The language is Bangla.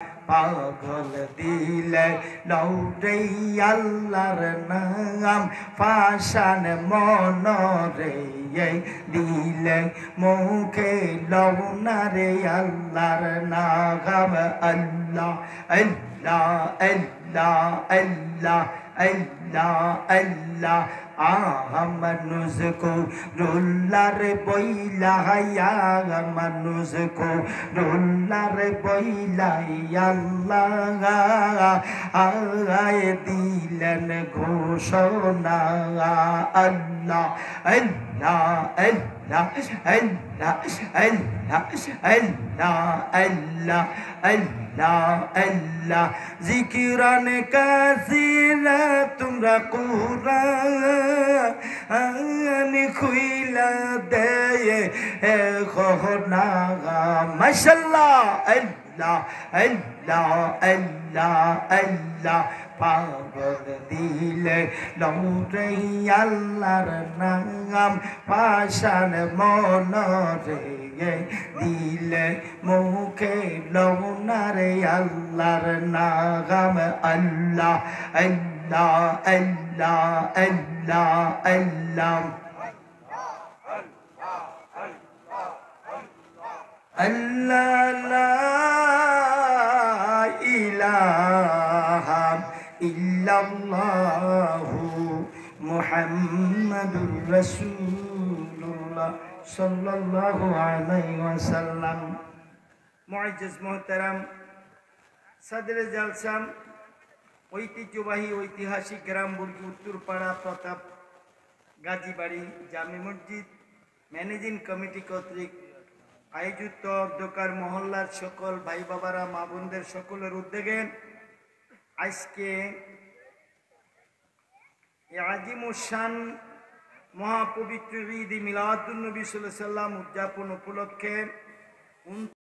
পাগল দিলে লৌটে আল্লাহর নাম পাশান মনরে দিলে মুখে লৌনারে আল্লাহর নাম আল্লাহ আল্লাহ আল্লাহ আল্লাহ আল্লাহ আল্লাহ মানুষ को রুল্লার বইলা হায়া মানুষ को রুল্লার বইলা আল্লাহ আয় দিলেন ঘোষণা আল্লাহ আল্লাহ আল্লাহ আল্লাহ আল্লাহ আল্লাহ আল্লাহ আল্লাহ আল্লাহ জিকিরান কাসিরা তোমরা কুরআন খুইলা দেয় খোনা মাশাআল্লাহ আল্লাহ আল্লাহ আল্লাহ আল্লাহ পাগল দিলে লৌটে আল্লাহর নাম পাশান মনরে দিলে মুখে লৌনারে আল্লাহর নাম আল্লাহ আল্লাহ আল্লাহ আল্লাহ আল্লাহ আল্লাহ লা ইলাহা ইল্লাল্লাহু মুহাম্মাদুর রাসূলুল্লাহ সাল্লাল্লাহু আলাইহি ওয়াসাল্লাম। মুআজ্জাজ মুহতারাম সাদরে জালসা ঐতিহ্যবাহী ঐতিহাসিক গ্রাম বুর্গি উত্তরপাড়া প্রতাপ গাজীবাড়ি জামে মসজিদ ম্যানেজিং কমিটি কর্তৃক আয়োজিত দোকার মহল্লার সকল ভাই বাবারা মা বোনদের সকলের উদ্যোগে আজকে আজিমুশান মহাপবিত্র ঈদ মিলাদুন নবী সাল্লাল্লাহু আলাইহি ওয়াসাল্লাম উদযাপন উপলক্ষে